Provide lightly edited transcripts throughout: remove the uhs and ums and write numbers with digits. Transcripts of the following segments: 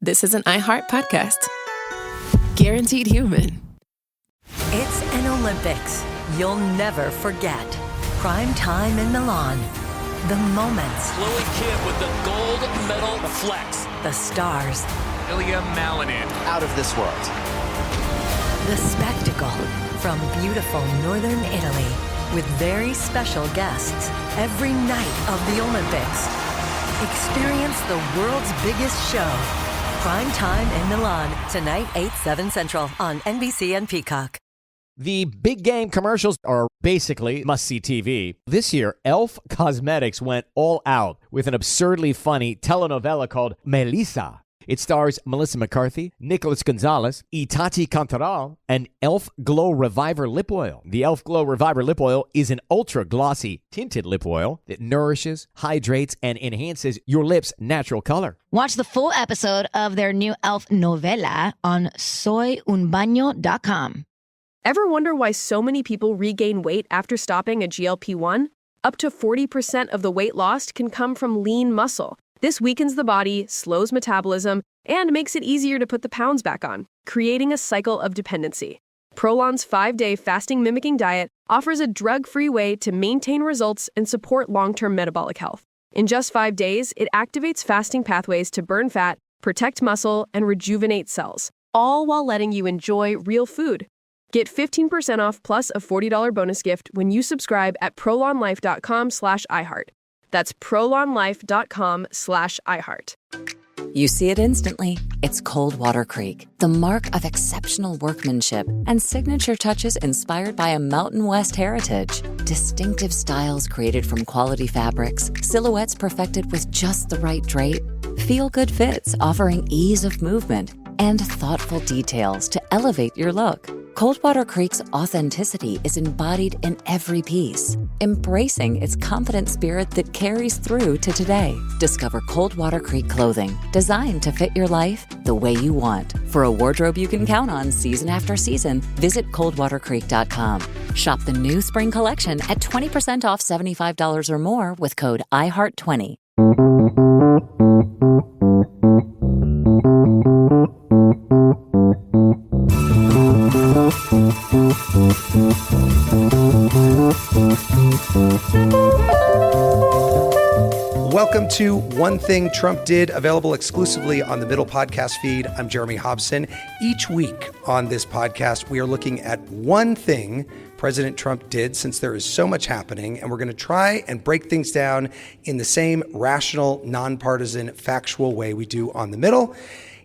this is an iHeart podcast. Guaranteed human. It's an Olympics you'll never forget. Prime time in Milan. The moments. Chloe Kim with the gold medal flex. The stars. Ilya Malinin. Out of this world. The spectacle from beautiful northern Italy with very special guests every night of the Olympics. Experience the world's biggest show. Prime time in Milan. Tonight, 8/7 Central on NBC and Peacock. The big game commercials are basically must-see TV. This year, Elf Cosmetics went all out with an absurdly funny telenovela called Melissa. It stars Melissa McCarthy, Nicholas Gonzalez, Itati Cantoral, and Elf Glow Reviver Lip Oil. The Elf Glow Reviver Lip Oil is an ultra-glossy tinted lip oil that nourishes, hydrates, and enhances your lips' natural color. Watch the full episode of their new Elf novela on soyunbaño.com. Ever wonder why so many people regain weight after stopping a GLP-1? Up to 40% of the weight lost can come from lean muscle. This weakens the body, slows metabolism, and makes it easier to put the pounds back on, creating a cycle of dependency. Prolon's 5-day fasting-mimicking diet offers a drug-free way to maintain results and support long-term metabolic health. In just 5 days, it activates fasting pathways to burn fat, protect muscle, and rejuvenate cells, all while letting you enjoy real food. Get 15% off plus a $40 bonus gift when you subscribe at prolonlife.com/iHeart. That's prolonlife.com/iHeart. You see it instantly. It's Coldwater Creek, the mark of exceptional workmanship and signature touches inspired by a Mountain West heritage. Distinctive styles created from quality fabrics, silhouettes perfected with just the right drape, feel-good fits offering ease of movement, and thoughtful details to elevate your look. Coldwater Creek's authenticity is embodied in every piece, embracing its confident spirit that carries through to today. Discover Coldwater Creek clothing, designed to fit your life the way you want. For a wardrobe you can count on season after season, visit coldwatercreek.com. Shop the new spring collection at 20% off $75 or more with code IHEART20. Welcome to One Thing Trump Did, available exclusively on the Middle podcast feed. I'm Jeremy Hobson. Each week on this podcast, we are looking at one thing President Trump did, since there is so much happening, and we're going to try and break things down in the same rational, nonpartisan, factual way we do on the Middle.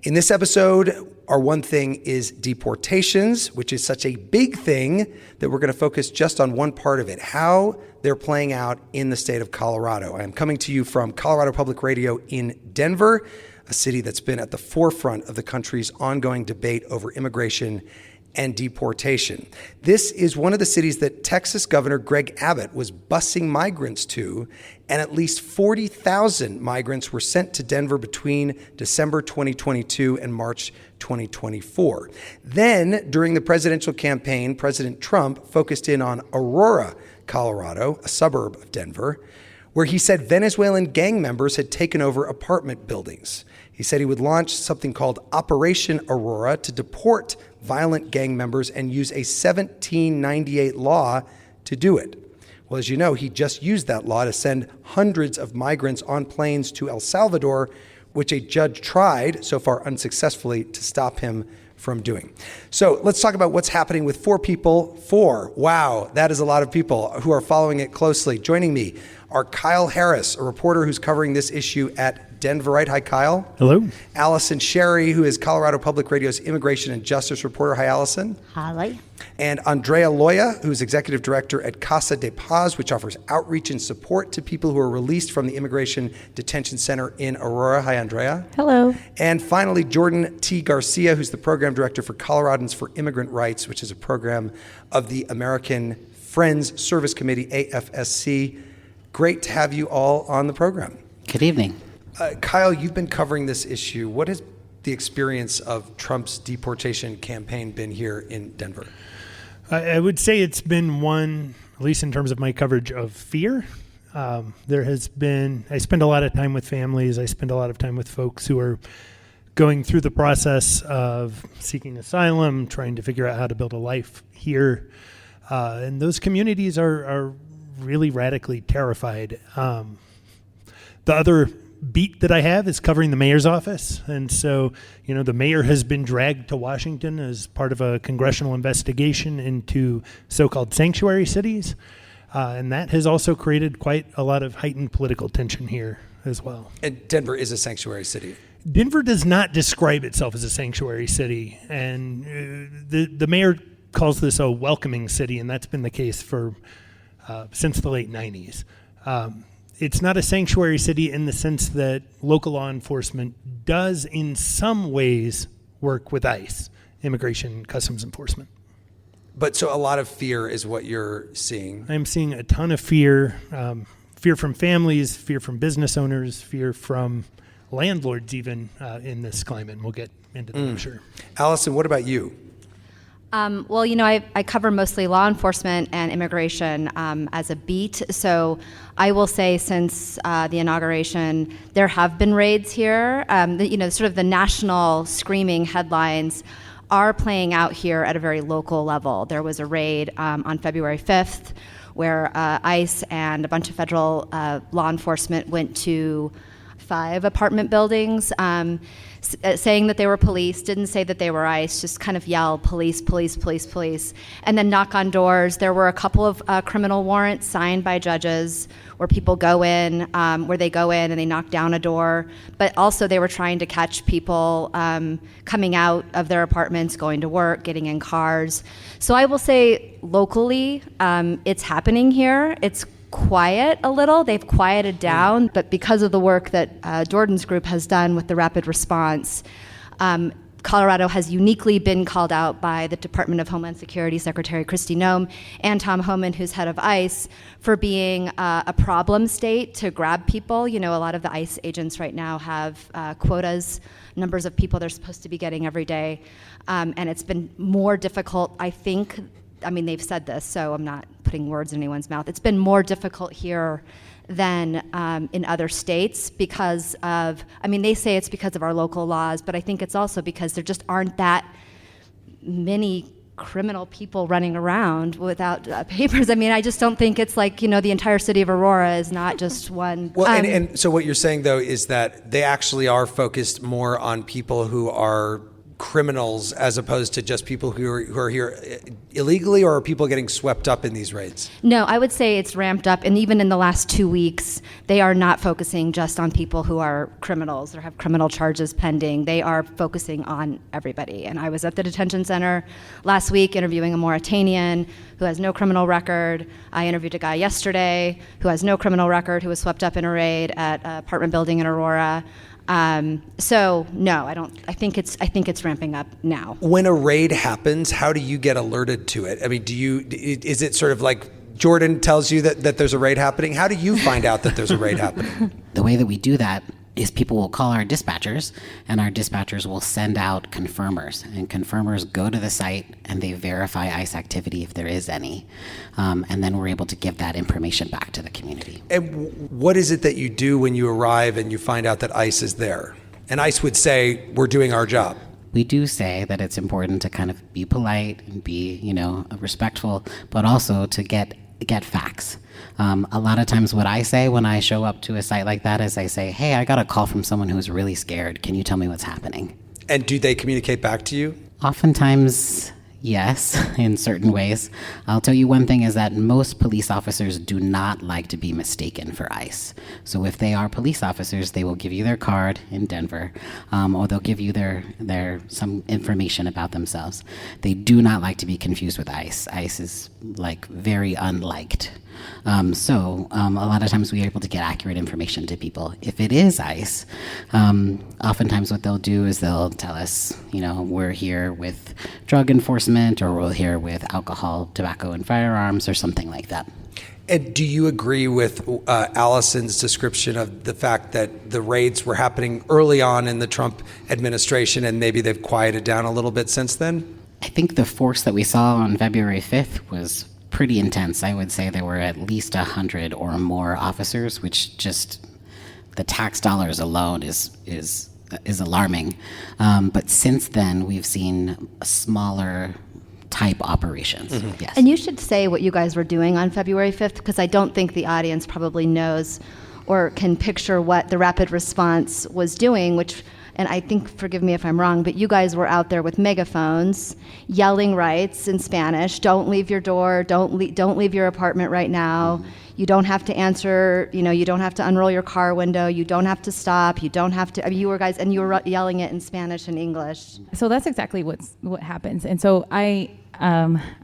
In this episode, our one thing is deportations, which is such a big thing that we're going to focus just on one part of it, how they're playing out in the state of Colorado. I am coming to you from Colorado Public Radio in Denver, a city that's been at the forefront of the country's ongoing debate over immigration and deportation. This is one of the cities that Texas Governor Greg Abbott was busing migrants to, and at least 40,000 migrants were sent to Denver between December 2022 and March 2024. Then, during the presidential campaign, President Trump focused in on Aurora, Colorado, a suburb of Denver, where he said Venezuelan gang members had taken over apartment buildings. He said he would launch something called Operation Aurora to deport violent gang members and use a 1798 law to do it. Well, as you know, he just used that law to send hundreds of migrants on planes to El Salvador, which a judge tried, so far unsuccessfully, to stop him from doing. So let's talk about what's happening with four people. Wow, that is a lot of people who are following it closely. Joining me are Kyle Harris, a reporter who's covering this issue at Denverite. Hi, Kyle. Hello. Allison Sherry, who is Colorado Public Radio's immigration and justice reporter. Hi, Allison. Hi. And Andrea Loya, who's executive director at Casa, which offers outreach and support to people who are released from the Immigration Detention Center in Aurora. Hi, Andrea. Hello. And finally, Jordan T. Garcia, who's the program director for Coloradans for Immigrant Rights, which is a program of the American Friends Service Committee, AFSC. Great to have you all on the program. Good evening. Kyle, you've been covering this issue. What has the experience of Trump's deportation campaign been here in Denver? I would say it's been one, at least in terms of my coverage, of fear. There has been, I spend a lot of time with families. I spend a lot of time with folks who are going through the process of seeking asylum, trying to figure out how to build a life here. And those communities are really radically terrified. The other beat that I have is covering the mayor's office. And so, the mayor has been dragged to Washington as part of a congressional investigation into so-called sanctuary cities. And that has also created quite a lot of heightened political tension here as well. And Denver is a sanctuary city. Denver does not describe itself as a sanctuary city. And the mayor calls this a welcoming city, and that's been the case for since the late 90s. It's not a sanctuary city in the sense that local law enforcement does in some ways work with ICE, Immigration Customs Enforcement. But so a lot of fear is what you're seeing. I'm seeing a ton of fear, fear from families, fear from business owners, fear from landlords even in this climate. And we'll get into that, I'm sure. Allison, what about you? I cover mostly law enforcement and immigration as a beat. So I will say since the inauguration, there have been raids here. Sort of the national screaming headlines are playing out here at a very local level. There was a raid on February 5th where ICE and a bunch of federal law enforcement went to 5 apartment buildings, saying that they were police, didn't say that they were ICE, just kind of yell, police, police, police, police, and then knock on doors. There were a couple of criminal warrants signed by judges where people go in, where they go in and they knock down a door, but also they were trying to catch people coming out of their apartments, going to work, getting in cars. So I will say locally, it's happening here. It's quiet a little. They've quieted down, but because of the work that Jordan's group has done with the rapid response, Colorado has uniquely been called out by the Department of Homeland Security Secretary Kristi Noem and Tom Homan, who's head of ICE, for being a problem state to grab people. A lot of the ICE agents right now have quotas, numbers of people they're supposed to be getting every day, and it's been more difficult, I think. They've said this, so I'm not putting words in anyone's mouth. It's been more difficult here than in other states because of, they say it's because of our local laws, but I think it's also because there just aren't that many criminal people running around without papers. I just don't think it's like, the entire city of Aurora is not just one. Well, and so what you're saying, though, is that they actually are focused more on people who are criminals as opposed to just people who are here illegally, or are people getting swept up in these raids? No, I would say it's ramped up, and even in the last 2 weeks, they are not focusing just on people who are criminals or have criminal charges pending. They are focusing on everybody. And I was at the detention center last week interviewing a Mauritanian who has no criminal record. I interviewed a guy yesterday who has no criminal record who was swept up in a raid at an apartment building in Aurora. So no, I don't. I think it's ramping up now. When a raid happens, how do you get alerted to it? Is it sort of like Jordan tells you that there's a raid happening? How do you find out that there's a raid happening? The way that we do that is people will call our dispatchers, and our dispatchers will send out confirmers, and confirmers go to the site and they verify ICE activity if there is any, and then we're able to give that information back to the community. And what is it that you do when you arrive and you find out that ICE is there? And ICE would say, we're doing our job. We do say that it's important to kind of be polite and be, respectful, but also to get facts. A lot of times what I say when I show up to a site like that is I say, hey, I got a call from someone who's really scared. Can you tell me what's happening? And do they communicate back to you? Oftentimes, yes, in certain ways. I'll tell you one thing is that most police officers do not like to be mistaken for ICE. So if they are police officers, they will give you their card in Denver, or they'll give you their some information about themselves. They do not like to be confused with ICE. ICE is very unliked. So a lot of times we are able to get accurate information to people. If it is ICE, oftentimes what they'll do is they'll tell us, we're here with drug enforcement, or we're here with alcohol, tobacco, and firearms, or something like that. And do you agree with Allison's description of the fact that the raids were happening early on in the Trump administration and maybe they've quieted down a little bit since then? I think the force that we saw on February 5th was pretty intense. I would say there were at least 100 or more officers, which just the tax dollars alone is is alarming. But since then, we've seen smaller type operations. Yes. And you should say what you guys were doing on February 5th, because I don't think the audience probably knows or can picture what the rapid response was doing, which, and I think, forgive me if I'm wrong, but you guys were out there with megaphones, yelling rights in Spanish: "Don't leave your door, don't leave your apartment right now. You don't have to answer, you don't have to unroll your car window, you don't have to stop, you don't have to," you were yelling it in Spanish and English. So that's exactly what happens. And so I'm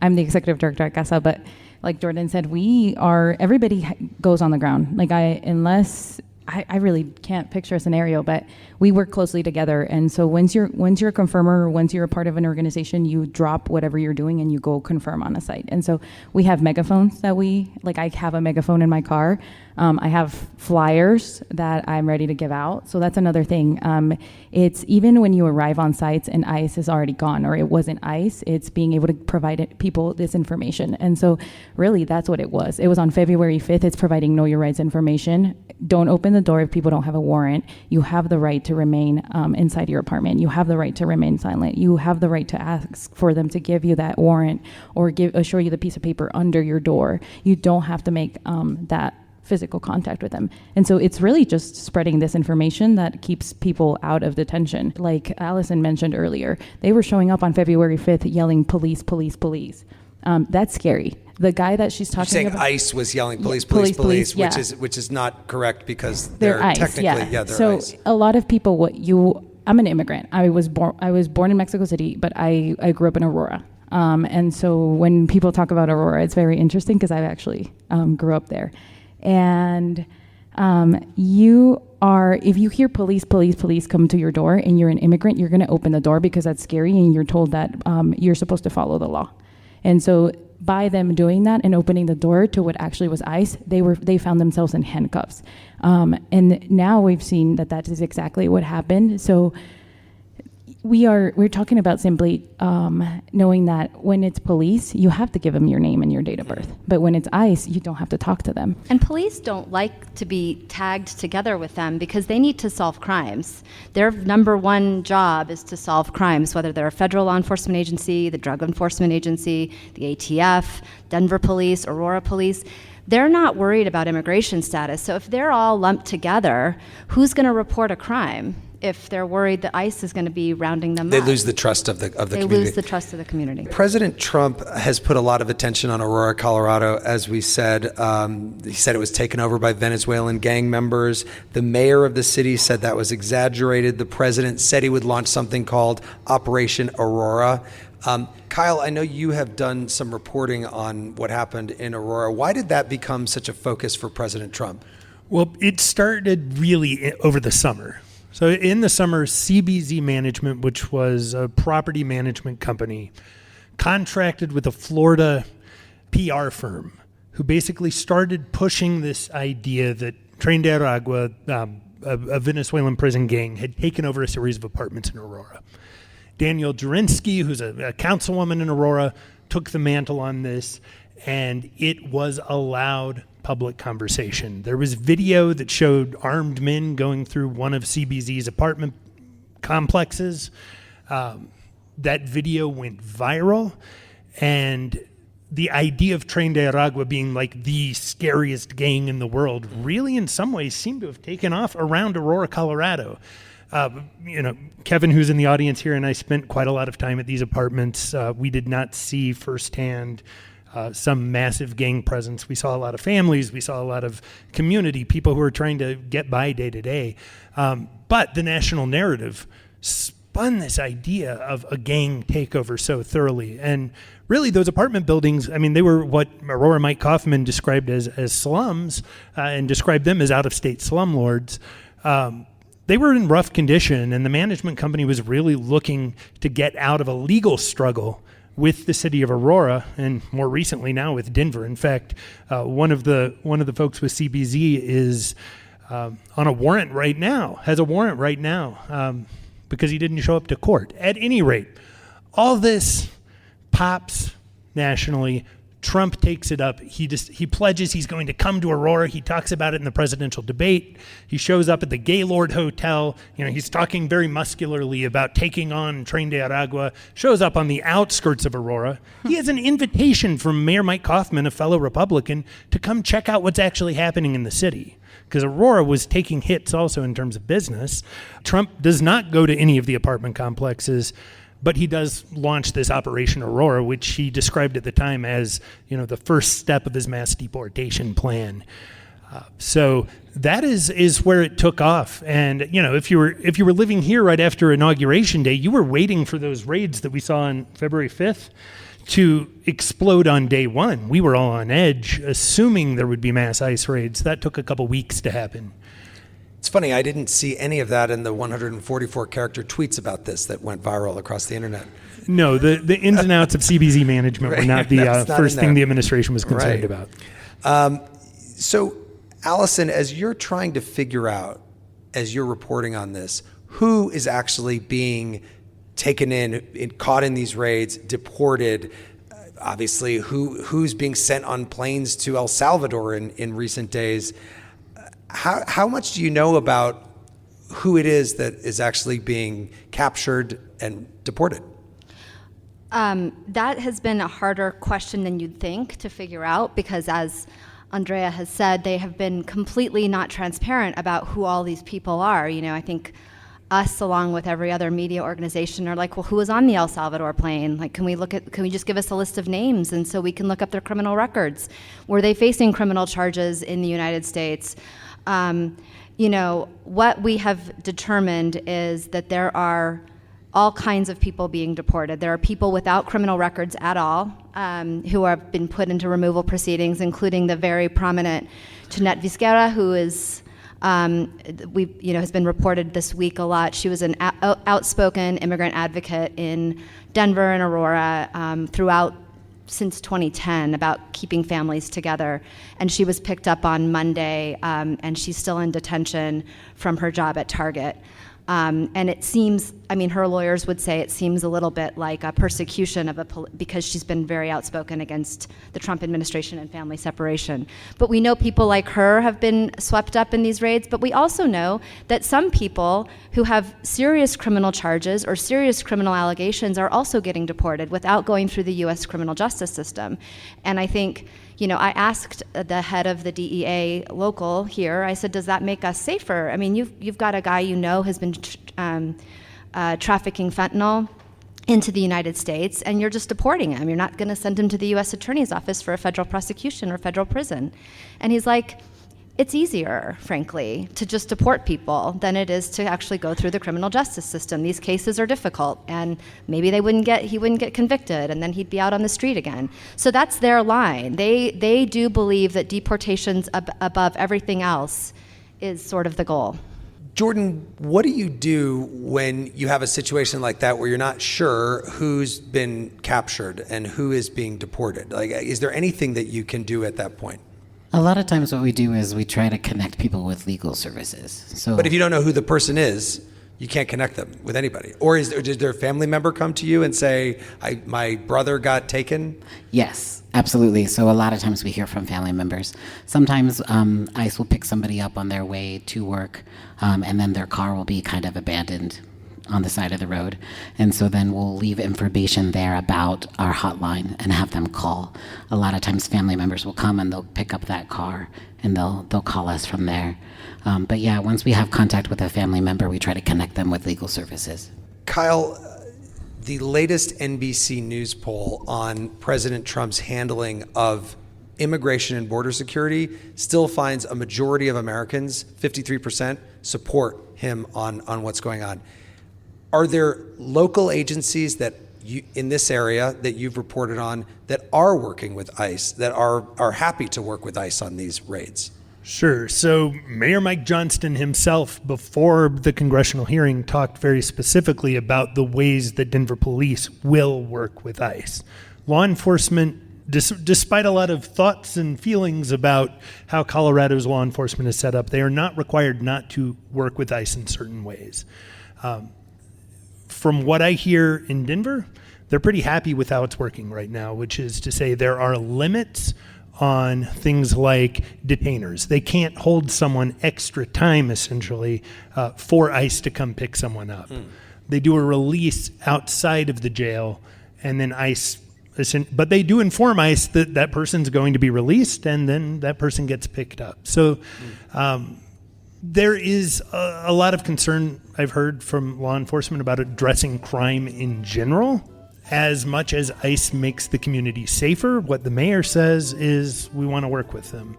the executive director at Casa, but like Jordan said, everybody goes on the ground. I really can't picture a scenario, but we work closely together. And so once you're a confirmer, or once you're a part of an organization, you drop whatever you're doing and you go confirm on a site. And so we have megaphones I have a megaphone in my car. I have flyers that I'm ready to give out. So that's another thing. It's even when you arrive on sites and ICE is already gone, or it wasn't ICE, it's being able to provide people this information. And so really that's what it was. It was on February 5th. It's providing know your rights information. Don't open the door if people don't have a warrant. You have the right to remain inside your apartment. You have the right to remain silent. You have the right to ask for them to give you that warrant or show you the piece of paper under your door. You don't have to make that physical contact with them. And so it's really just spreading this information that keeps people out of detention. Like Allison mentioned earlier, they were showing up on February 5th yelling police, police, police. That's scary. The guy that she's talking about, ICE was yelling police, yeah. which is not correct, because they're ICE, technically, they're so ICE. A lot of people, I'm an immigrant. I was born in Mexico City, but I grew up in Aurora. And so when people talk about Aurora, it's very interesting because I actually grew up there. And if you hear police, police, police come to your door and you're an immigrant, you're going to open the door because that's scary and you're told that you're supposed to follow the law. And so by them doing that and opening the door to what actually was ICE, they found themselves in handcuffs. And now we've seen that is exactly what happened. So we're talking about simply knowing that when it's police, you have to give them your name and your date of birth. But when it's ICE, you don't have to talk to them. And police don't like to be tagged together with them because they need to solve crimes. Their number one job is to solve crimes, whether they're a federal law enforcement agency, the Drug Enforcement Agency, the ATF, Denver Police, Aurora Police. They're not worried about immigration status. So if they're all lumped together, who's going to report a crime if they're worried that ICE is going to be rounding them up? They lose the trust of the community. They lose the trust of the community. President Trump has put a lot of attention on Aurora, Colorado, as we said. He said it was taken over by Venezuelan gang members. The mayor of the city said that was exaggerated. The president said he would launch something called Operation Aurora. Kyle, I know you have done some reporting on what happened in Aurora. Why did that become such a focus for President Trump? Well, it started really over the summer. So in the summer, CBZ Management, which was a property management company, contracted with a Florida PR firm who basically started pushing this idea that Tren de Aragua, a Venezuelan prison gang, had taken over a series of apartments in Aurora. Danielle Jurinsky, who's a councilwoman in Aurora, took the mantle on this, and it was a loud public conversation. There was video that showed armed men going through one of CBZ's apartment complexes. That video went viral, and the idea of Tren de Aragua being like the scariest gang in the world really in some ways seemed to have taken off around Aurora, Colorado. Kevin, who's in the audience here, and I spent quite a lot of time at these apartments. We did not see firsthand some massive gang presence. We saw a lot of families. We saw a lot of community, people who are trying to get by day to day. But the national narrative spun this idea of a gang takeover so thoroughly. And really, those apartment buildings, they were what Aurora Mike Kaufman described as slums, and described them as out-of-state slumlords. They were in rough condition, and the management company was really looking to get out of a legal struggle with the city of Aurora, and more recently now with Denver. In fact, one of the folks with CBZ is on a warrant right now, because he didn't show up to court. At any rate, all this pops nationally. Trump takes it up. He pledges he's going to come to Aurora. He talks about it in the presidential debate. He shows up at the Gaylord Hotel. He's talking very muscularly about taking on Tren de Aragua. Shows up on the outskirts of Aurora. He has an invitation from Mayor Mike Kaufman, a fellow Republican, to come check out what's actually happening in the city. Because Aurora was taking hits also in terms of business. Trump does not go to any of the apartment complexes, but he does launch this Operation Aurora, which he described at the time as, the first step of his mass deportation plan. So that is where it took off. And if you were living here right after Inauguration Day, you were waiting for those raids that we saw on February 5th to explode on day one. We were all on edge, assuming there would be mass ICE raids. That took a couple weeks to happen. It's funny, I didn't see any of that in the 144 character tweets about this that went viral across the internet. No, the ins and outs of CBZ management were not the first thing the administration was concerned about. So, Allison, as you're trying to figure out, as you're reporting on this, who is actually being taken in, caught in these raids, deported, obviously who's being sent on planes to El Salvador in recent days, how much do you know about who it is that is actually being captured and deported? That has been a harder question than you'd think to figure out, because as Andrea has said, they have been completely not transparent about who all these people are. I think us, along with every other media organization, are like, well, who was on the El Salvador plane? Like, can we just give us a list of names, and so we can look up their criminal records? Were they facing criminal charges in the United States? What we have determined is that there are all kinds of people being deported. There are people without criminal records at all, who have been put into removal proceedings, including the very prominent Jeanette Vizquera, who is has been reported this week a lot. She was an outspoken immigrant advocate in Denver and Aurora throughout since 2010 about keeping families together. And she was picked up on Monday, and she's still in detention from her job at Target. And it seems, her lawyers would say it seems a little bit like a persecution because she's been very outspoken against the Trump administration and family separation. But we know people like her have been swept up in these raids, but we also know that some people who have serious criminal charges or serious criminal allegations are also getting deported without going through the U.S. criminal justice system. And I think, I asked the head of the DEA local here, I said, does that make us safer? You've got a guy has been trafficking fentanyl into the United States, and you're just deporting him. You're not going to send him to the U.S. Attorney's Office for a federal prosecution or federal prison. And he's like, it's easier, frankly, to just deport people than it is to actually go through the criminal justice system. These cases are difficult, and maybe he wouldn't get convicted, and then he'd be out on the street again. So that's their line. They do believe that deportations above everything else is sort of the goal. Jordan, what do you do when you have a situation like that where you're not sure who's been captured and who is being deported? Like, is there anything that you can do at that point? A lot of times what we do is we try to connect people with legal services. But if you don't know who the person is, you can't connect them with anybody. Or did their family member come to you and say, my brother got taken? Yes, absolutely. So a lot of times we hear from family members. Sometimes ICE will pick somebody up on their way to work, and then their car will be kind of abandoned on the side of the road. And so then we'll leave information there about our hotline and have them call. A lot of times family members will come and they'll pick up that car and they'll call us from there. But yeah, once we have contact with a family member, we try to connect them with legal services. Kyle, the latest NBC News poll on President Trump's handling of immigration and border security still finds a majority of Americans, 53%, support him on what's going on. Are there local agencies that in this area that you've reported on that are working with ICE, that are happy to work with ICE on these raids? Sure. So Mayor Mike Johnston himself, before the congressional hearing, talked very specifically about the ways that Denver police will work with ICE. Law enforcement, despite a lot of thoughts and feelings about how Colorado's law enforcement is set up, they are not required not to work with ICE in certain ways. From what I hear in Denver, they're pretty happy with how it's working right now, which is to say there are limits on things like detainers. They can't hold someone extra time, essentially, for ICE to come pick someone up. They do a release outside of the jail, and then ICE, but they do inform ICE that that person's going to be released, and then that person gets picked up. So there is a lot of concern I've heard from law enforcement about addressing crime in general. As much as ICE makes the community safer, what the mayor says is we want to work with them.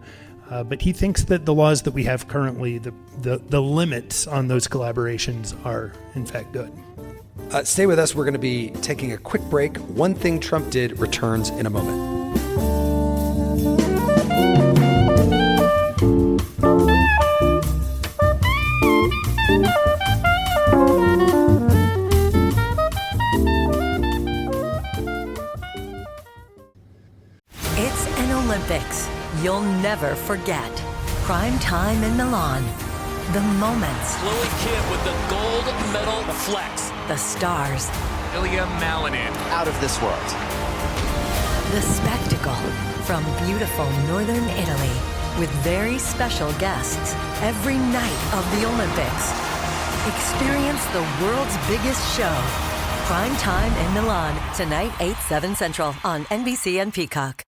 But he thinks that the laws that we have currently, the limits on those collaborations are, in fact, good. Stay with us. We're going to be taking a quick break. One Thing Trump Did returns in a moment. It's an Olympics you'll never forget. Prime time in Milan. The moments. Chloe Kim with the gold medal flex. The stars. Ilya Malinin. Out of this world. The spectacle from beautiful northern Italy with very special guests every night of the Olympics. Experience the world's biggest show. Prime time in Milan, tonight 8/7 Central on NBC and Peacock.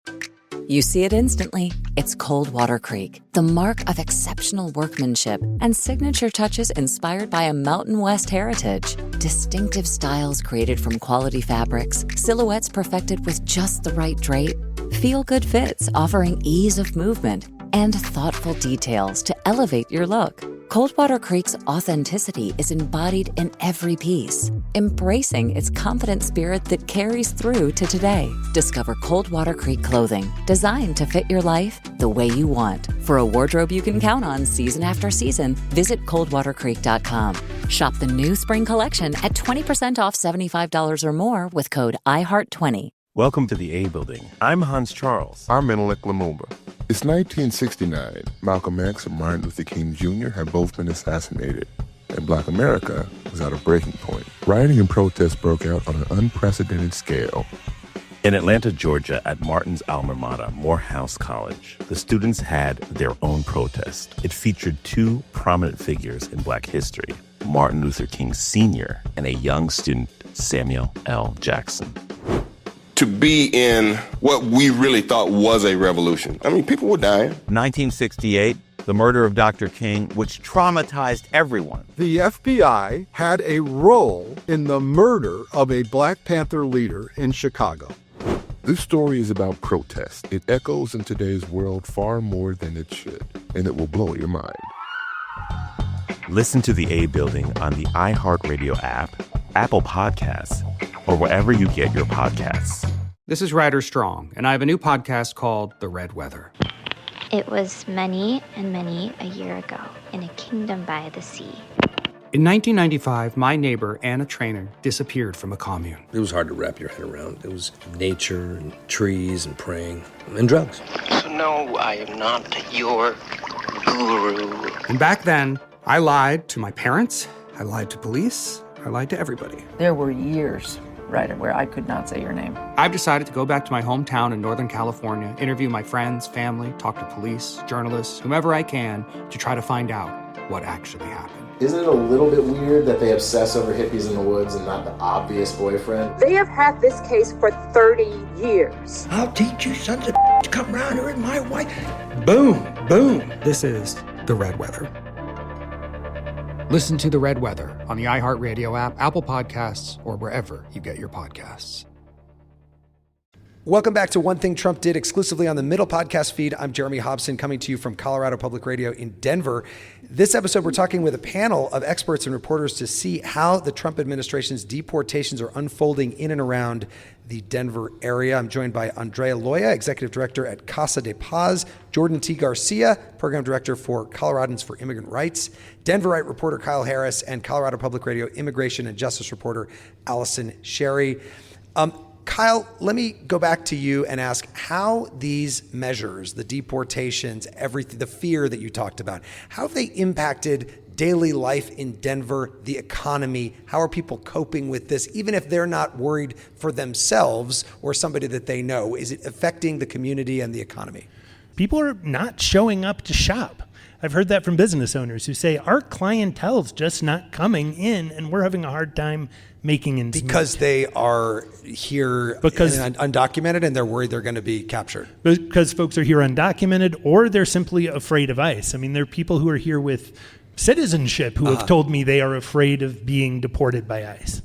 You see it instantly. It's Cold Water Creek, the mark of exceptional workmanship and signature touches inspired by a Mountain West heritage. Distinctive styles created from quality fabrics, silhouettes perfected with just the right drape, feel-good fits offering ease of movement, and thoughtful details to elevate your look. Coldwater Creek's authenticity is embodied in every piece, embracing its confident spirit that carries through to today. Discover Coldwater Creek clothing, designed to fit your life the way you want. For a wardrobe you can count on season after season, visit coldwatercreek.com. Shop the new spring collection at 20% off $75 or more with code IHEART20. Welcome to the A Building. I'm Hans Charles. I'm Menelik Lumumba. It's 1969. Malcolm X and Martin Luther King Jr. had both been assassinated, and Black America was at a breaking point. Rioting and protests broke out on an unprecedented scale. In Atlanta, Georgia, at Martin's alma mater, Morehouse College, the students had their own protest. It featured two prominent figures in Black history, Martin Luther King Sr. and a young student, Samuel L. Jackson. To be in what we really thought was a revolution. I mean, people were dying. 1968, the murder of Dr. King, which traumatized everyone. The FBI had a role in the murder of a Black Panther leader in Chicago. This story is about protest. It echoes in today's world far more than it should, and it will blow your mind. Listen to the A Building on the iHeartRadio app, Apple Podcasts, or wherever you get your podcasts. This is Ryder Strong, and I have a new podcast called The Red Weather. It was many and many a year ago in a kingdom by the sea. In 1995, my neighbor, Anna Trainer, disappeared from a commune. It was hard to wrap your head around. It was nature and trees and praying and drugs. So no, I am not your guru. And back then, I lied to my parents, I lied to police, I lied to everybody. There were years, Ryder, where I could not say your name. I've decided to go back to my hometown in Northern California, interview my friends, family, talk to police, journalists, whomever I can, to try to find out what actually happened. Isn't it a little bit weird that they obsess over hippies in the woods and not the obvious boyfriend? They have had this case for 30 years. I'll teach you sons of to come around here with my wife. Boom, boom. This is The Red Weather. Listen to The Red Weather on the iHeartRadio app, Apple Podcasts, or wherever you get your podcasts. Welcome back to One Thing Trump Did, exclusively on the Middle podcast feed. I'm Jeremy Hobson, coming to you from Colorado Public Radio in Denver. This episode, we're talking with a panel of experts and reporters to see how the Trump administration's deportations are unfolding in and around the Denver area. I'm joined by Andrea Loya, Executive Director at Casa de Paz, Jordan T. Garcia, Program Director for Coloradans for Immigrant Rights, Denverite reporter Kyle Harris, and Colorado Public Radio Immigration and Justice reporter Allison Sherry. Kyle, let me go back to you and ask how these measures, the deportations, everything, the fear that you talked about, how have they impacted daily life in Denver, the economy? How are people coping with this, even if they're not worried for themselves or somebody that they know? Is it affecting the community and the economy? People are not showing up to shop. I've heard that from business owners who say our clientele's just not coming in and we're having a hard time making ends meet. Because they are here undocumented and they're worried they're going to be captured. Because folks are here undocumented or they're simply afraid of ICE. I mean, there are people who are here with citizenship who have told me they are afraid of being deported by ICE.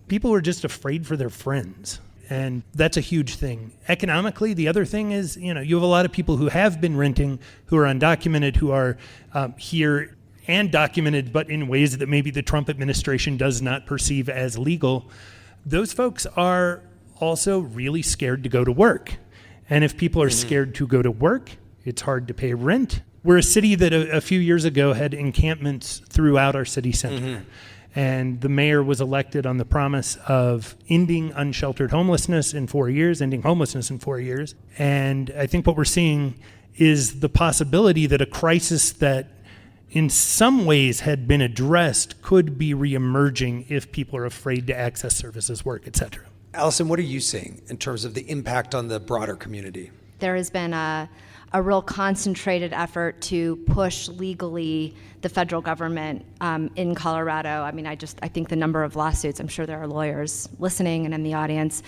People are just afraid for their friends. And that's a huge thing. Economically, the other thing is, you have a lot of people who have been renting, who are undocumented, who are here and documented, but in ways that maybe the Trump administration does not perceive as legal. Those folks are also really scared to go to work. And if people are scared to go to work, it's hard to pay rent. We're a city that a few years ago had encampments throughout our city center. And the mayor was elected on the promise of ending unsheltered homelessness in 4 years, ending homelessness in 4 years. And I think what we're seeing is the possibility that a crisis that in some ways had been addressed could be reemerging if people are afraid to access services, work, et cetera. Allison, what are you seeing in terms of the impact on the broader community? There has been a real concentrated effort to push legally the federal government in Colorado. I mean, I think the number of lawsuits, I'm sure there are lawyers listening and in the audience,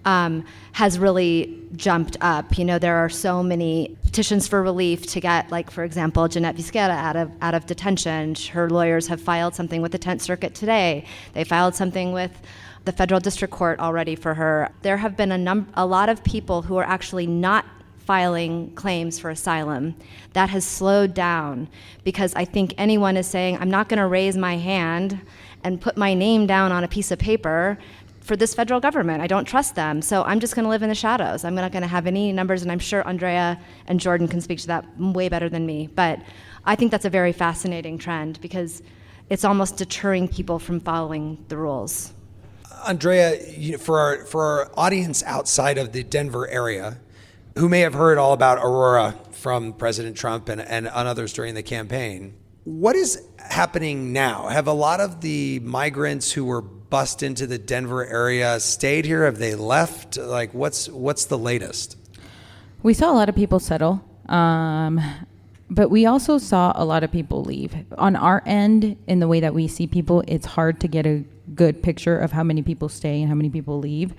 has really jumped up. There are so many petitions for relief to get, like, for example, Jeanette Vizquera out of detention. Her lawyers have filed something with the 10th Circuit today. They filed something with the federal district court already for her. There have been a lot of people who are actually not filing claims for asylum. That has slowed down because I think anyone is saying, I'm not going to raise my hand and put my name down on a piece of paper for this federal government. I don't trust them, so I'm just going to live in the shadows. I'm not going to have any numbers, and I'm sure Andrea and Jordan can speak to that way better than me. But I think that's a very fascinating trend because it's almost deterring people from following the rules. Andrea, for our audience outside of the Denver area, who may have heard all about Aurora from President Trump and others during the campaign, what is happening now? Have a lot of the migrants who were bussed into the Denver area stayed here? Have they left? Like, what's the latest? We saw a lot of people settle, but we also saw a lot of people leave. On our end, in the way that we see people, it's hard to get a good picture of how many people stay and how many people leave.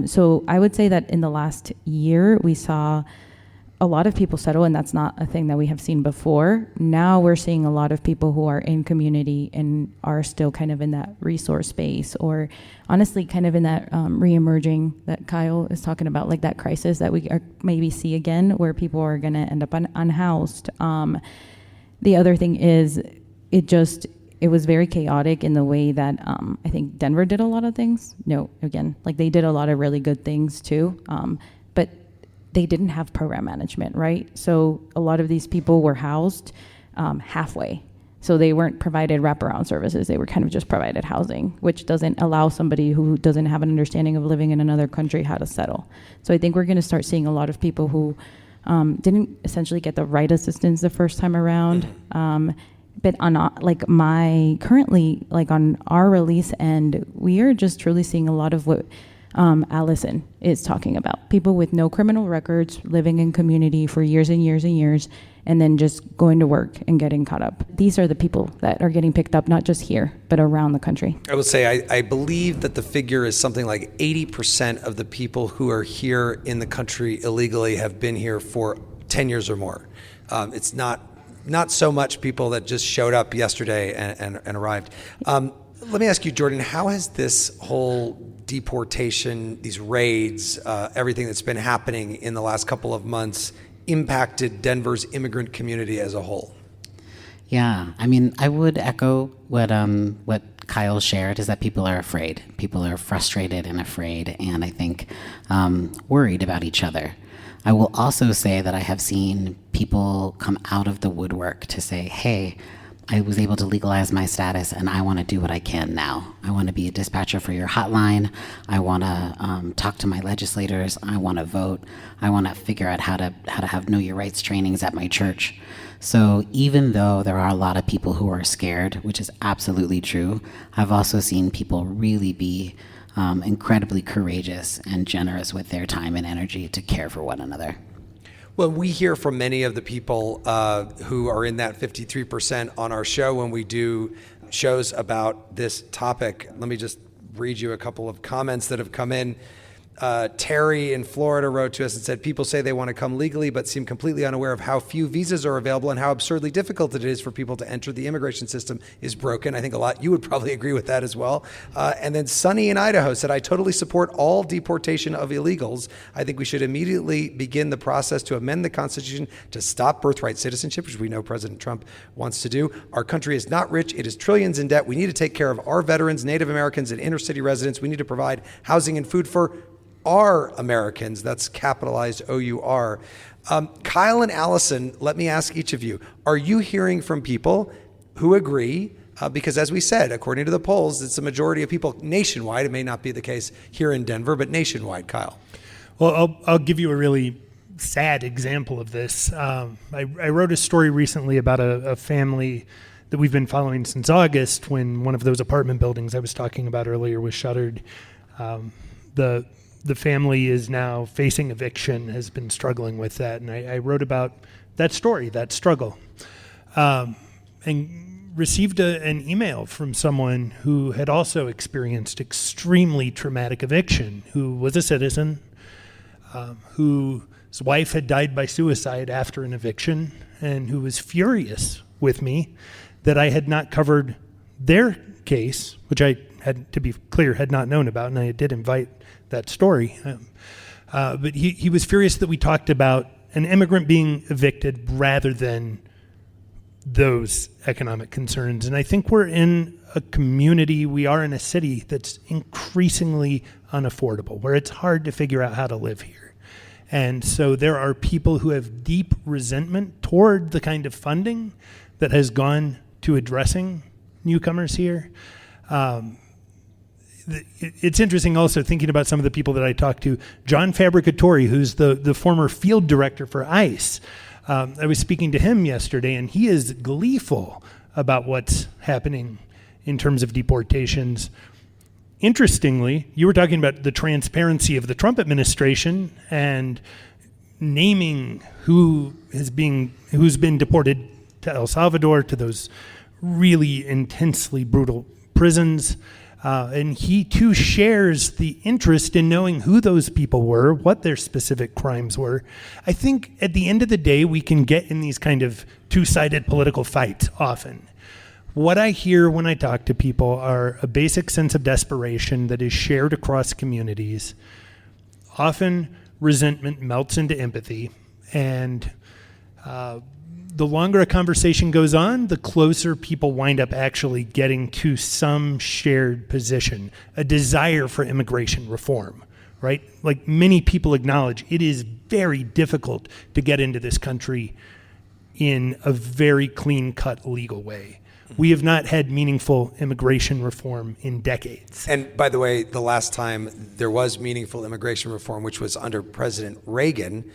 So I would say that in the last year, we saw a lot of people settle, and that's not a thing that we have seen before. Now we're seeing a lot of people who are in community and are still kind of in that resource space, or honestly kind of in that reemerging that Kyle is talking about, like that crisis that we are maybe see again, where people are going to end up unhoused. The other thing is it was very chaotic in the way that I think Denver did a lot of things. No, again, like they did a lot of really good things too, but they didn't have program management, right? So a lot of these people were housed halfway. So they weren't provided wraparound services. They were kind of just provided housing, which doesn't allow somebody who doesn't have an understanding of living in another country how to settle. So I think we're going to start seeing a lot of people who didn't essentially get the right assistance the first time around. But on currently on our release end, we are just truly seeing a lot of what Allison is talking about. People with no criminal records, living in community for years and years and years, and then just going to work and getting caught up. These are the people that are getting picked up, not just here, but around the country. I would say I believe that the figure is something like 80% of the people who are here in the country illegally have been here for 10 years or more. It's not so much people that just showed up yesterday and arrived. Let me ask you, Jordan, how has this whole deportation, these raids, everything that's been happening in the last couple of months impacted Denver's immigrant community as a whole? Yeah, I mean, I would echo what Kyle shared, is that people are afraid. People are frustrated and afraid, and I think worried about each other. I will also say that I have seen people come out of the woodwork to say, hey, I was able to legalize my status, and I want to do what I can now. I want to be a dispatcher for your hotline. I want to talk to my legislators. I want to vote. I want to figure out how to have Know Your Rights trainings at my church. So even though there are a lot of people who are scared, which is absolutely true, I've also seen people really be incredibly courageous and generous with their time and energy to care for one another. Well, we hear from many of the people who are in that 53% on our show when we do shows about this topic. Let me just read you a couple of comments that have come in. Terry in Florida wrote to us and said, people say they want to come legally but seem completely unaware of how few visas are available and how absurdly difficult it is for people to enter. The immigration system is broken. I think you would probably agree with that as well. And then Sunny in Idaho said, I totally support all deportation of illegals. I think we should immediately begin the process to amend the Constitution to stop birthright citizenship, which we know President Trump wants to do. Our country is not rich. It is trillions in debt. We need to take care of our veterans, Native Americans, and inner city residents. We need to provide housing and food for are Americans. That's capitalized O-U-R. Kyle and Allison, let me ask each of you, are you hearing from people who agree? Because as we said, according to the polls, it's a majority of people nationwide. It may not be the case here in Denver, but nationwide. Kyle. Well, I'll give you a really sad example of this. I wrote a story recently about a family that we've been following since August when one of those apartment buildings I was talking about earlier was shuttered. The family is now facing eviction, has been struggling with that. And I wrote about that story, that struggle, and received an email from someone who had also experienced extremely traumatic eviction, who was a citizen, whose wife had died by suicide after an eviction, and who was furious with me that I had not covered their case, which I had, to be clear, had not known about, and I did invite that story. But he was furious that we talked about an immigrant being evicted rather than those economic concerns. And I think we're in a community, we are in a city that's increasingly unaffordable, where it's hard to figure out how to live here. And so there are people who have deep resentment toward the kind of funding that has gone to addressing newcomers here. It's interesting also thinking about some of the people that I talked to. John Fabricatori, who's the former field director for ICE. I was speaking to him yesterday, and he is gleeful about what's happening in terms of deportations. Interestingly, you were talking about the transparency of the Trump administration and naming who's been deported to El Salvador, to those really intensely brutal prisons. And he too shares the interest in knowing who those people were, what their specific crimes were. I think at the end of the day, we can get in these kind of two-sided political fights often. What I hear when I talk to people are a basic sense of desperation that is shared across communities. Often resentment melts into empathy, and the longer a conversation goes on, the closer people wind up actually getting to some shared position, a desire for immigration reform, right? Like many people acknowledge, it is very difficult to get into this country in a very clean-cut legal way. We have not had meaningful immigration reform in decades. And by the way, the last time there was meaningful immigration reform, which was under President Reagan,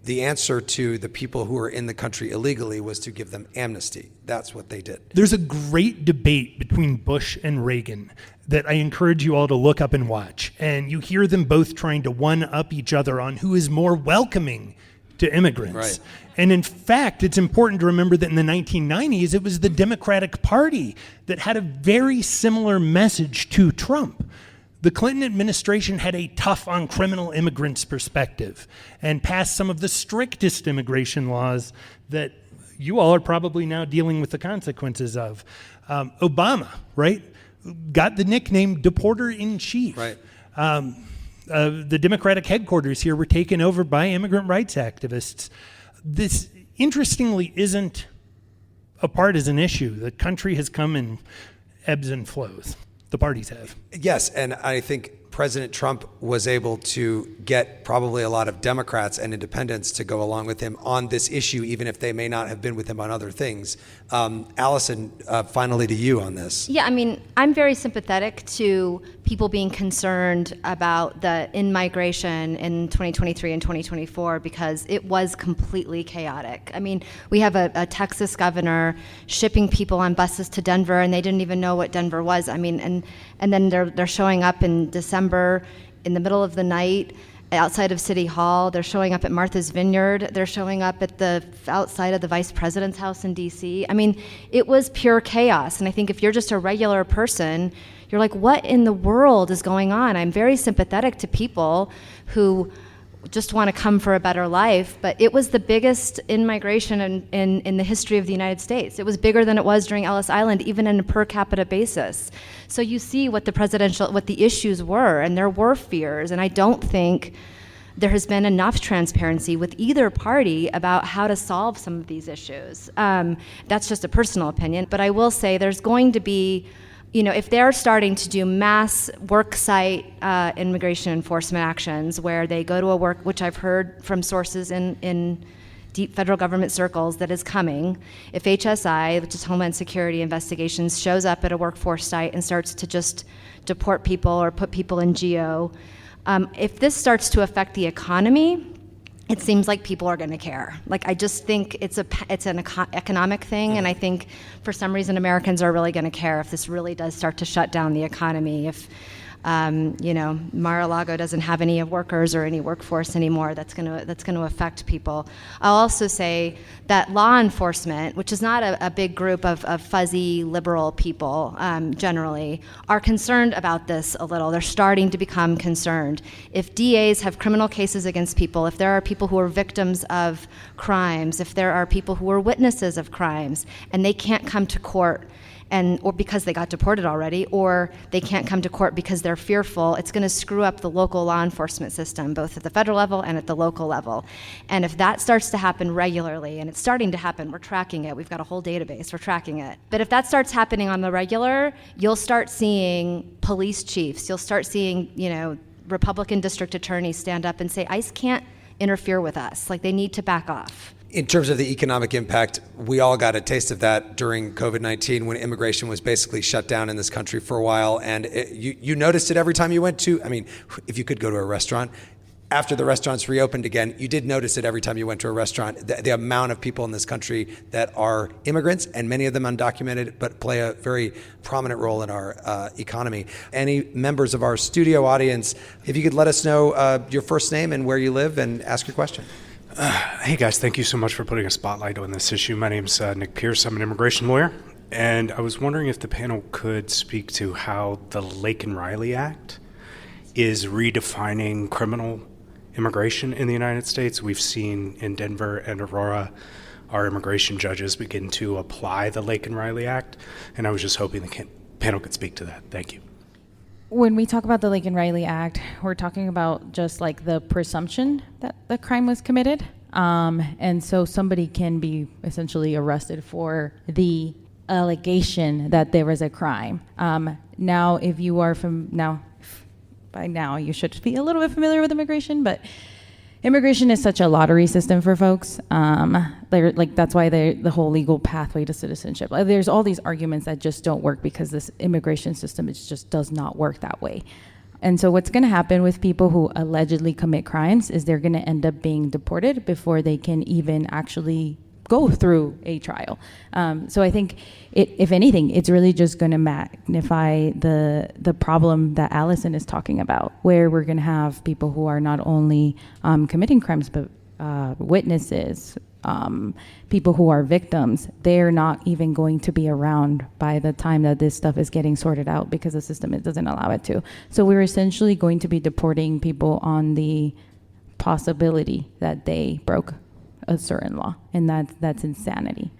the answer to the people who are in the country illegally was to give them amnesty. That's what they did. There's a great debate between Bush and Reagan that I encourage you all to look up and watch. And you hear them both trying to one-up each other on who is more welcoming to immigrants. Right. And in fact, it's important to remember that in the 1990s, it was the Democratic Party that had a very similar message to Trump. The Clinton administration had a tough on criminal immigrants perspective and passed some of the strictest immigration laws that you all are probably now dealing with the consequences of. Obama, right, got the nickname Deporter-in-Chief. Right. The Democratic headquarters here were taken over by immigrant rights activists. This, interestingly, isn't a partisan issue. The country has come in ebbs and flows. The parties have. Yes, and I think President Trump was able to get probably a lot of Democrats and independents to go along with him on this issue, even if they may not have been with him on other things. Allison, finally to you on this. Yeah, I mean, I'm very sympathetic to people being concerned about the in-migration in 2023 and 2024 because it was completely chaotic. I mean, we have a Texas governor shipping people on buses to Denver, and they didn't even know what Denver was. I mean, and then they're showing up in December in the middle of the night outside of City Hall. They're showing up at Martha's Vineyard. They're showing up at the outside of the vice president's house in DC. I mean, it was pure chaos. And I think if you're just a regular person, you're like, what in the world is going on? I'm very sympathetic to people who just want to come for a better life, but it was the biggest in-migration in the history of the United States. It was bigger than it was during Ellis Island, even on a per capita basis. So you see what the issues were, and there were fears, and I don't think there has been enough transparency with either party about how to solve some of these issues. That's just a personal opinion, but I will say there's going to be, if they're starting to do mass work site immigration enforcement actions where they go to a work, which I've heard from sources in deep federal government circles that is coming, if HSI, which is Homeland Security Investigations, shows up at a workforce site and starts to just deport people or put people in geo, if this starts to affect the economy, it seems like people are going to care. Like, I just think it's an economic thing, and I think for some reason Americans are really going to care if this really does start to shut down the economy. If Mar-a-Lago doesn't have any workers or any workforce anymore, that's going to affect people. I'll also say that law enforcement, which is not a big group of fuzzy liberal people generally, are concerned about this a little. They're starting to become concerned. If DAs have criminal cases against people, if there are people who are victims of crimes, if there are people who are witnesses of crimes, and they can't come to court or because they got deported already, or they can't come to court because they're fearful, it's going to screw up the local law enforcement system, both at the federal level and at the local level. And if that starts to happen regularly, and it's starting to happen, we're tracking it, we've got a whole database, we're tracking it. But if that starts happening on the regular, you'll start seeing police chiefs, you'll start seeing, Republican district attorneys stand up and say, ICE can't interfere with us, like they need to back off. In terms of the economic impact, we all got a taste of that during COVID-19 when immigration was basically shut down in this country for a while. And you noticed it every time you went to, if you could go to a restaurant, after the restaurants reopened again, you did notice it every time you went to a restaurant, the amount of people in this country that are immigrants, and many of them undocumented, but play a very prominent role in our economy. Any members of our studio audience, if you could let us know your first name and where you live and ask your question. Hey guys, thank you so much for putting a spotlight on this issue. My name's Nick Pierce. I'm an immigration lawyer, and I was wondering if the panel could speak to how the Laken Riley Act is redefining criminal immigration in the United States. We've seen in Denver and Aurora our immigration judges begin to apply the Laken Riley Act, and I was just hoping the panel could speak to that. Thank you. When we talk about the Laken Riley Act, we're talking about just like the presumption that the crime was committed. And so somebody can be essentially arrested for the allegation that there was a crime. Now, if you are by now you should be a little bit familiar with immigration, but immigration is such a lottery system for folks. That's why the whole legal pathway to citizenship. There's all these arguments that just don't work because this immigration system just does not work that way. And so what's going to happen with people who allegedly commit crimes is they're going to end up being deported before they can even actually go through a trial. So I think, if anything, it's really just going to magnify the problem that Allison is talking about, where we're going to have people who are not only committing crimes, but witnesses, people who are victims. They're not even going to be around by the time that this stuff is getting sorted out because the system doesn't allow it to. So we're essentially going to be deporting people on the possibility that they broke a certain law, and that's insanity.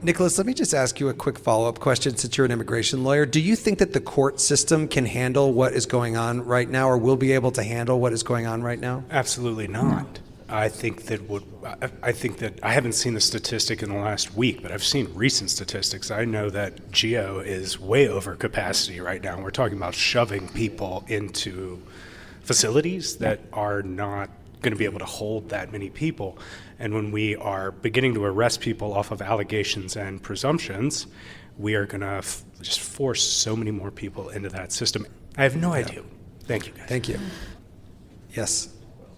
Nicholas, let me just ask you a quick follow-up question since you're an immigration lawyer. Do you think that the court system can handle what is going on right now, or will be able to handle what is going on right now? Absolutely not. I think that I haven't seen the statistic in the last week, but I've seen recent statistics. I know that GEO is way over capacity right now. We're talking about shoving people into facilities that are not going to be able to hold that many people. And when we are beginning to arrest people off of allegations and presumptions, we are going to just force so many more people into that system. I have no idea. Thank you, guys. Thank you. Yes.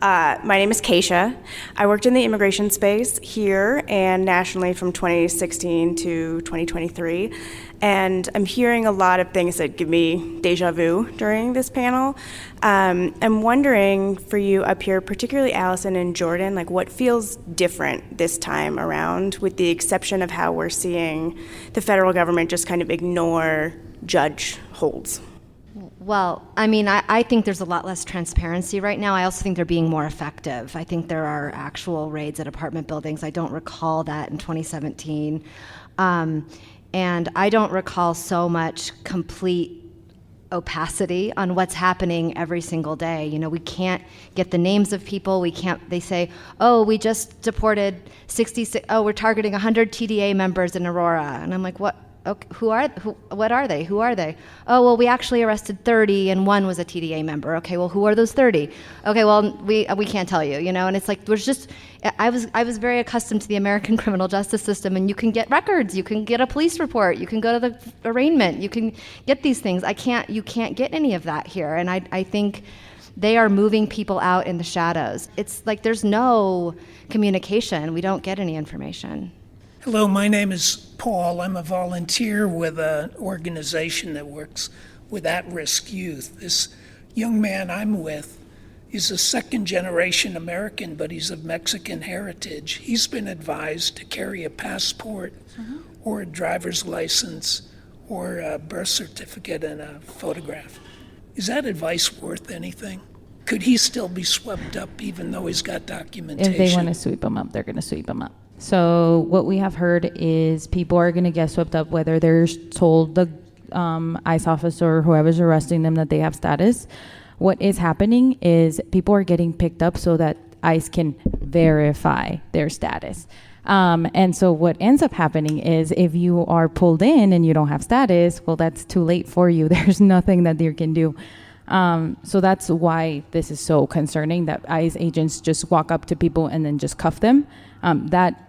My name is Casa. I worked in the immigration space here and nationally from 2016 to 2023. And I'm hearing a lot of things that give me deja vu during this panel. I'm wondering for you up here, particularly Allison and Jordan, like what feels different this time around, with the exception of how we're seeing the federal government just kind of ignore judge holds? Well, I mean, I think there's a lot less transparency right now. I also think they're being more effective. I think there are actual raids at apartment buildings. I don't recall that in 2017. And I don't recall so much complete opacity on what's happening every single day. You know, we can't get the names of people. They say, oh, we just deported 66, we're targeting 100 TDA members in Aurora. And I'm like, what? Okay, what are they? Who are they? Oh, well, we actually arrested 30 and one was a TDA member. Okay, well, who are those 30? Okay, well, we can't tell you, and it's like, there's just, I was very accustomed to the American criminal justice system, and you can get records, you can get a police report, you can go to the arraignment, you can get these things. You can't get any of that here, and I think they are moving people out in the shadows. It's like there's no communication. We don't get any information. Hello, my name is Paul. I'm a volunteer with an organization that works with at-risk youth. This young man I'm with is a second-generation American, but he's of Mexican heritage. He's been advised to carry a passport or a driver's license or a birth certificate and a photograph. Is that advice worth anything? Could he still be swept up even though he's got documentation? If they want to sweep him up, they're going to sweep him up. So what we have heard is people are going to get swept up whether they're told the ICE officer or whoever's arresting them that they have status. What is happening is people are getting picked up so that ICE can verify their status. And so what ends up happening is if you are pulled in and you don't have status, well, that's too late for you. There's nothing that you can do. So that's why this is so concerning, that ICE agents just walk up to people and then just cuff them. That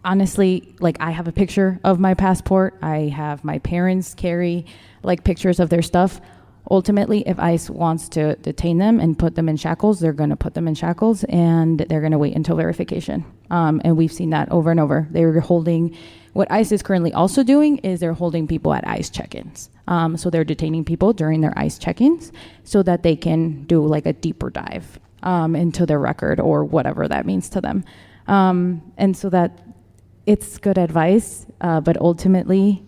honestly, like, I have a picture of my passport. I have my parents carry like pictures of their stuff. Ultimately, if ICE wants to detain them and put them in shackles, they're going to put them in shackles and they're going to wait until verification. And we've seen that over and over. They're holding, what ICE is currently also doing is they're holding people at ICE check-ins. So they're detaining people during their ICE check-ins so that they can do like a deeper dive into their record or whatever that means to them. And so that it's good advice, but ultimately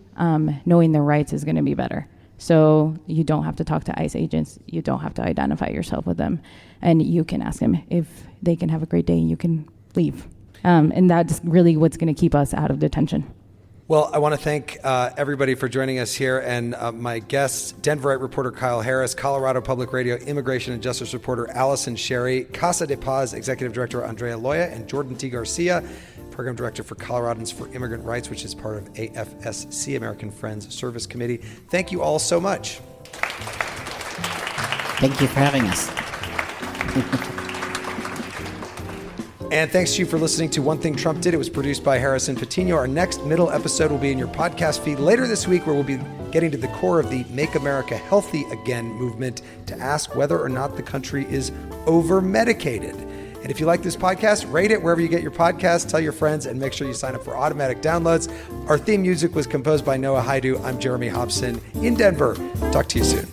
knowing their rights is going to be better. So you don't have to talk to ICE agents. You don't have to identify yourself with them. And you can ask them if they can have a great day and you can leave. And that's really what's going to keep us out of detention. Well, I want to thank everybody for joining us here, and my guests, Denverite reporter Kyle Harris, Colorado Public Radio immigration and justice reporter Allison Sherry, Casa de Paz executive director Andrea Loya, and Jordan T. Garcia, program director for Coloradans for Immigrant Rights, which is part of AFSC, American Friends Service Committee. Thank you all so much. Thank you for having us. And thanks to you for listening to One Thing Trump Did. It was produced by Harrison Patino. Our next middle episode will be in your podcast feed later this week, where we'll be getting to the core of the Make America Healthy Again movement to ask whether or not the country is over-medicated. And if you like this podcast, rate it wherever you get your podcasts, tell your friends, and make sure you sign up for automatic downloads. Our theme music was composed by Noah Haidu. I'm Jeremy Hobson in Denver. Talk to you soon.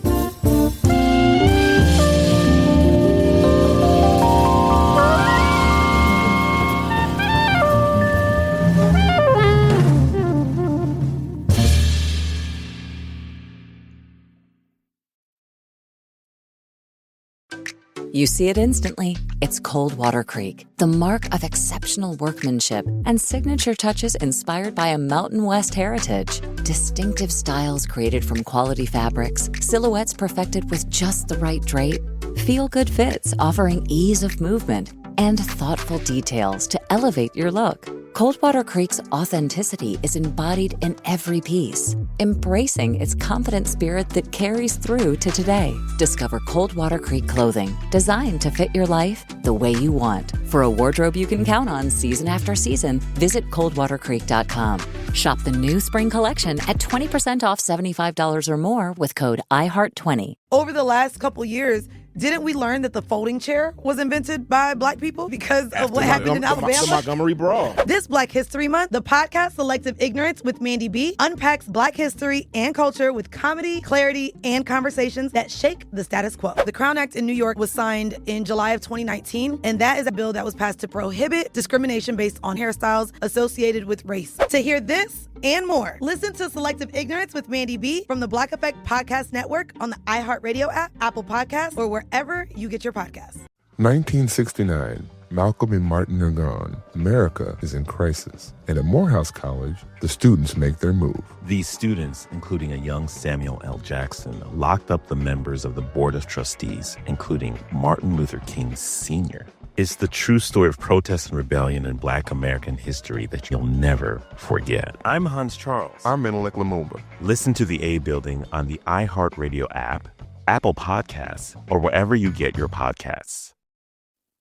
You see it instantly. It's Coldwater Creek, the mark of exceptional workmanship and signature touches inspired by a Mountain West heritage. Distinctive styles created from quality fabrics, silhouettes perfected with just the right drape, feel-good fits offering ease of movement, and thoughtful details to elevate your look. Coldwater Creek's authenticity is embodied in every piece, embracing its confident spirit that carries through to today. Discover Coldwater Creek clothing, designed to fit your life the way you want. For a wardrobe you can count on season after season, visit coldwatercreek.com. Shop the new spring collection at 20% off $75 or more with code IHEART20. Over the last couple years, didn't we learn that the folding chair was invented by Black people because of what happened in Alabama? The Montgomery Brawl. This Black History Month, the podcast Selective Ignorance with Mandy B unpacks Black history and culture with comedy, clarity, and conversations that shake the status quo. The Crown Act in New York was signed in July of 2019, and that is a bill that was passed to prohibit discrimination based on hairstyles associated with race. To hear this and more, listen to Selective Ignorance with Mandy B from the Black Effect Podcast Network on the iHeartRadio app, Apple Podcasts, or wherever you get your podcasts. 1969. Malcolm and Martin are gone. America is in crisis. And at Morehouse College, the students make their move. These students, including a young Samuel L. Jackson, locked up the members of the Board of Trustees, including Martin Luther King Sr. It's the true story of protest and rebellion in Black American history that you'll never forget. I'm Hans Charles. I'm Menelik Lumumba. Listen to The A Building on the iHeartRadio app, Apple Podcasts, or wherever you get your podcasts.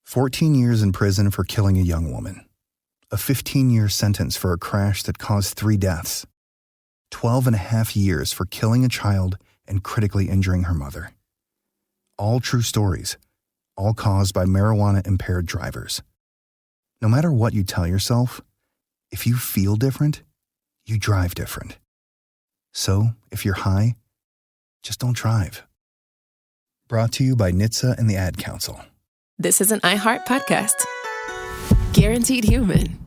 14 years in prison for killing a young woman. A 15-year sentence for a crash that caused 3 deaths. 12 and a half years for killing a child and critically injuring her mother. All true stories, all caused by marijuana-impaired drivers. No matter what you tell yourself, if you feel different, you drive different. So, if you're high, just don't drive. Brought to you by NHTSA and the Ad Council. This is an iHeart podcast. Guaranteed Human.